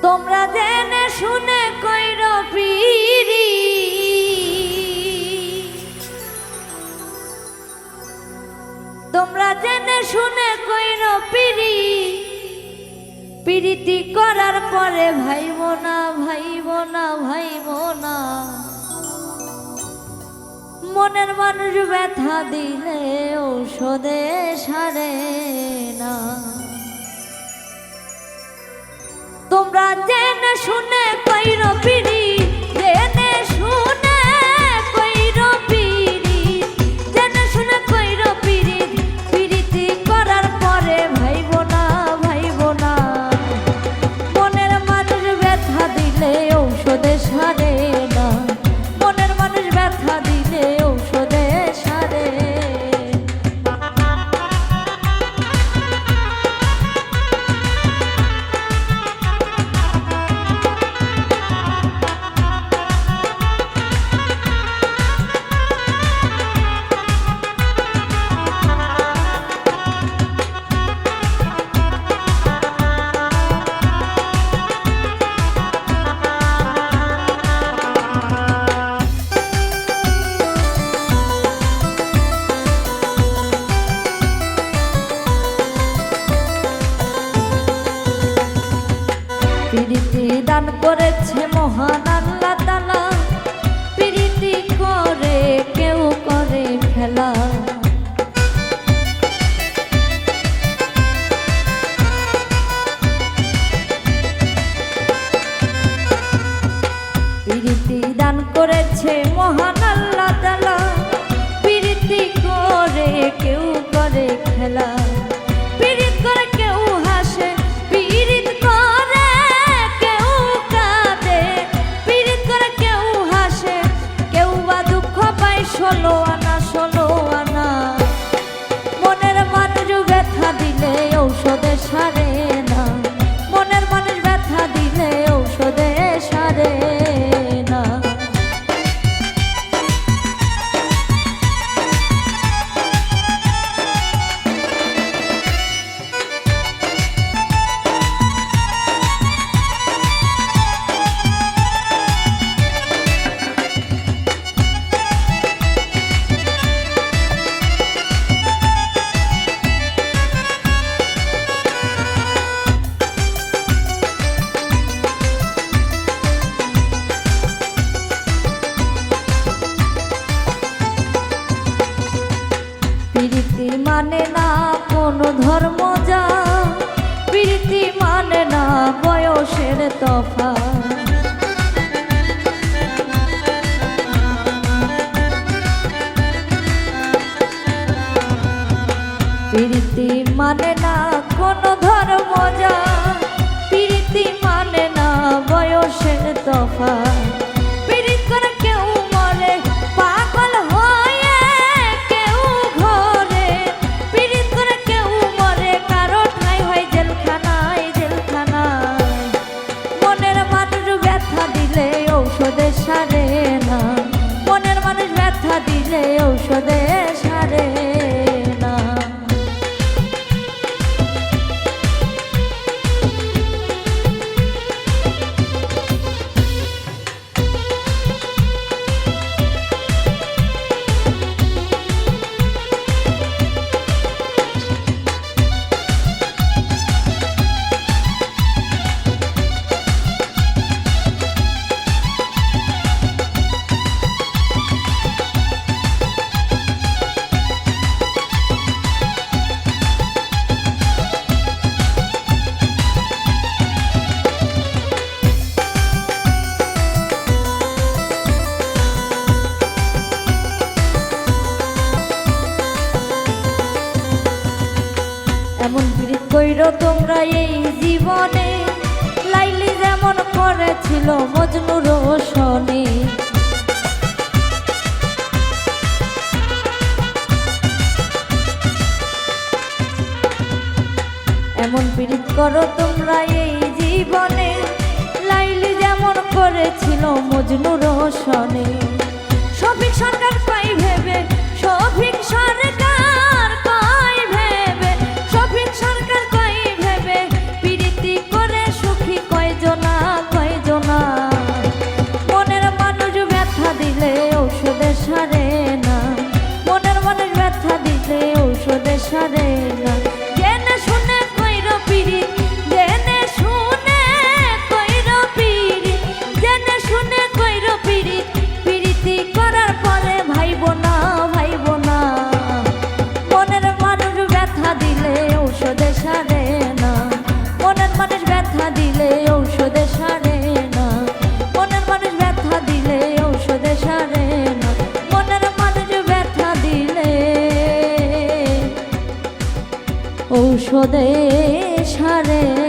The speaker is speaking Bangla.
তোমরা জেনে শুনে কইর পিরি, তোমরা জেনে শুনে কইর পিরি, পিরিতি করার পরে ভাইব না ভাইব না ভাইব না। মনের মানুষ ব্যথা দিলে ঔষধে সারে না। তোমরা জেনে শুনে কইর পিরি, জেনে শুনে কইর পিরি, জেনে শুনে কইর পিরি, পিরিতি করার পরে ভাইব না ভাইব না। মনের মানুষ ব্যথা দিলে ঔষধে সারে না, মনের মানুষ ব্যথা দিলে ঔষধে সারে। প্রীতি দান করেছে মহান আল্লাহ তাআলা, প্রীতি করে কেউ করে খেলা। প্রীতি দান করেছে মহান আল্লাহ তাআলা, প্রীতি করে কেউ করে খেলা। প্রীতি করে কেউ হাসে, প্রীতি করে কেউ কাঁদে, প্রীতি করে কেউ হাসে, কেউ বা দুঃখ পায় ষোলো আনা ষোলো আনা। মনের মানুষ ব্যথা দিলে ঔষধে সারে না, মনের মানুষ ব্যথা দিলে ঔষধে সারে না। প্রীতি মানে না কোনো ধর্ম যা, প্রীতি মানে না বয়সের তফাৎ। প্রীতি মানে না কোনো ধর্ম যা, প্রীতি মানে না বয়সের তফাৎ। প্রীতি করে কেউ মরে পাগল হয়ে, কেউ ঘরে প্রীতি করে কেউ মরে, কারো ঠাঁই হয় জেলখানায় জেলখানায়। মনের মানুষ ব্যথা দিলে ঔষধে সারে না, মনের মানুষ ব্যথা দিলে ঔষধে সারে না। এমন প্রীতি কইরো তোমরা এই জীবনে, লাইলি যেমন করেছিল মজনু রোশনে। এমন প্রীতি করো তোমরা এই জীবনে, লাইলি যেমন করেছিল মজনু রোশনে। শফিক সরকার পাই ভেবে, শফিক সরকার পাই ভেবে, শফিক সরকার পাই ভেবে, প্রীতি করে সুখী কয়জনা স্বদেশ হারে